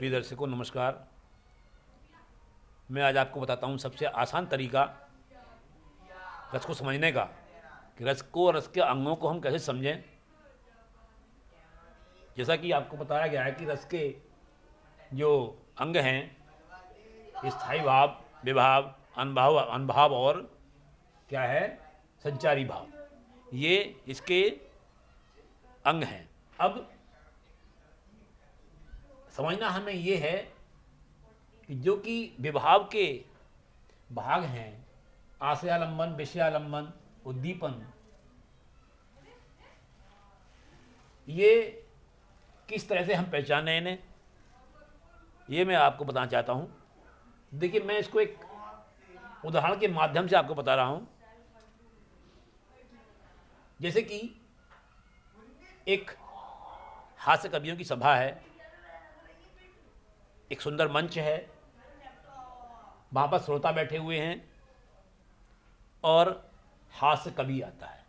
प्रिय दर्शकों नमस्कार। मैं आज आपको बताता हूँ सबसे आसान तरीका रस को समझने का कि रस को और रस के अंगों को हम कैसे समझें। जैसा कि आपको बताया गया है कि रस के जो अंग हैं स्थायी भाव, विभाव, अनुभाव अनुभाव और क्या है संचारी भाव, ये इसके अंग हैं। अब समझना हमें ये है कि जो कि विभाव के भाग हैं आश्रयालंबन, विषयालंबन, उद्दीपन, ये किस तरह से हम पहचाने इन्हें, ये मैं आपको बताना चाहता हूँ। देखिए, मैं इसको एक उदाहरण के माध्यम से आपको बता रहा हूँ। जैसे कि एक हास्य कवियों की सभा है, एक सुंदर मंच है, वहाँ पर श्रोता बैठे हुए हैं और हास्य कवि आता है।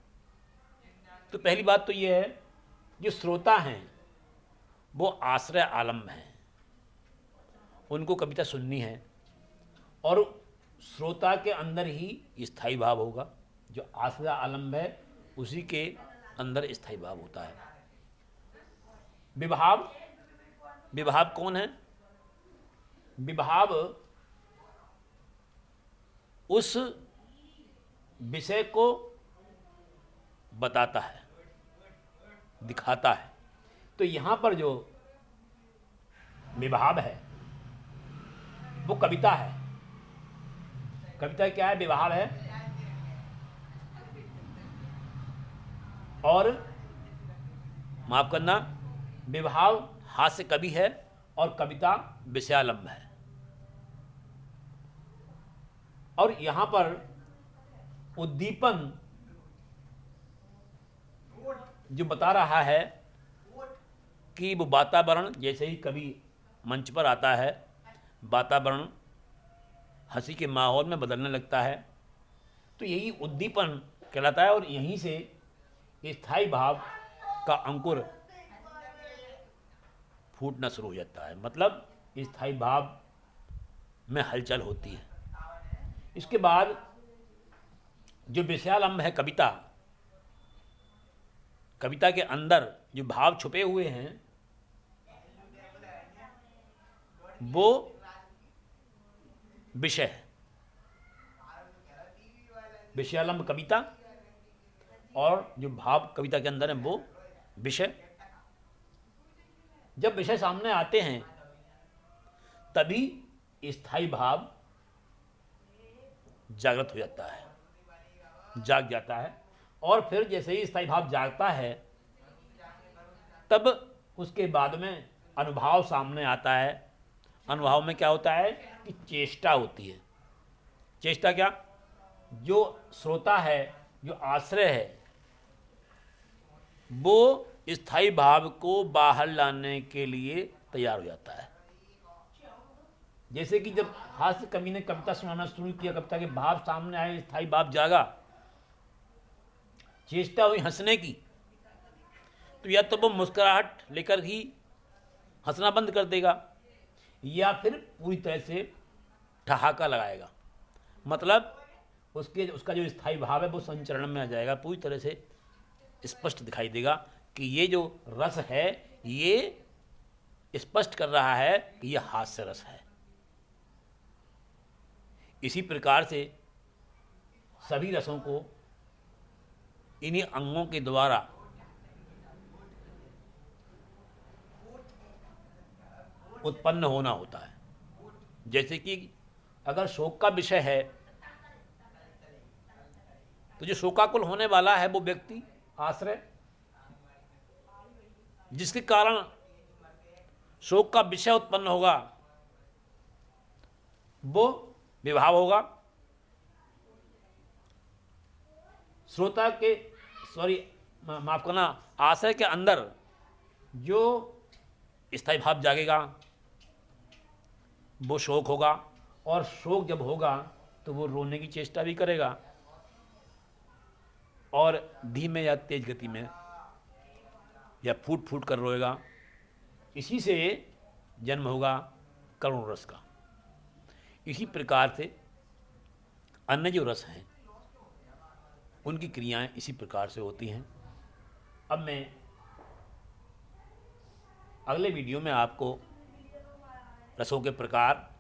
तो पहली बात तो ये है, जो श्रोता हैं वो आश्रय आलम्ब हैं, उनको कविता सुननी है और श्रोता के अंदर ही स्थायी भाव होगा। जो आश्रय आलम्ब है उसी के अंदर स्थायी भाव होता है। विभाव, विभाव कौन है? विभाव उस विषय को बताता है, दिखाता है। तो यहां पर जो विभाव है वो कविता है। कविता क्या है? विभाव है। और माफ करना, विभाव हास्य कवि है और कविता विषयालंब है। और यहां पर उद्दीपन जो बता रहा है कि वो वातावरण, जैसे ही कवि मंच पर आता है वातावरण हंसी के माहौल में बदलने लगता है, तो यही उद्दीपन कहलाता है। और यहीं से स्थायी भाव का अंकुर फूटना शुरू हो जाता है, मतलब स्थायी भाव में हलचल होती है। इसके बाद जो विषयालंब है कविता, कविता के अंदर जो भाव छुपे हुए हैं वो विषय है। विषयालंब कविता और जो भाव कविता के अंदर है वो विषय। जब विषय सामने आते हैं तभी स्थायी भाव जागृत हो जाता है, जाग जाता है। और फिर जैसे ही स्थायी भाव जागता है तब उसके बाद में अनुभाव सामने आता है। अनुभाव में क्या होता है कि चेष्टा होती है। चेष्टा क्या? जो श्रोता है, जो आश्रय है, वो स्थायी भाव को बाहर लाने के लिए तैयार हो जाता है। जैसे कि जब हास्य कवि ने कविता सुनाना शुरू किया, कविता के भाव सामने आए, स्थायी भाव जागा, चेष्टा हुई हंसने की, तो या तो वो मुस्कुराहट लेकर ही हंसना बंद कर देगा या फिर पूरी तरह से ठहाका लगाएगा। मतलब उसका जो स्थायी भाव है वो संचरण में आ जाएगा, पूरी तरह से स्पष्ट दिखाई देगा कि ये जो रस है ये स्पष्ट कर रहा है कि यह हास्य रस है। इसी प्रकार से सभी रसों को इन्हीं अंगों के द्वारा उत्पन्न होना होता है। जैसे कि अगर शोक का विषय है तो जो शोकाकुल होने वाला है वो व्यक्ति, आश्रय, जिसके कारण शोक का विषय उत्पन्न होगा वो विभाव होगा। श्रोता के माफ करना, आश्रय के अंदर जो स्थायी भाव जागेगा वो शोक होगा। और शोक जब होगा तो वो रोने की चेष्टा भी करेगा और धीमे या तेज गति में या फूट फूट कर रोएगा। इसी से जन्म होगा करुण रस का। इसी प्रकार से अन्य जो रस हैं उनकी क्रियाएं इसी प्रकार से होती हैं। अब मैं अगले वीडियो में आपको रसों के प्रकार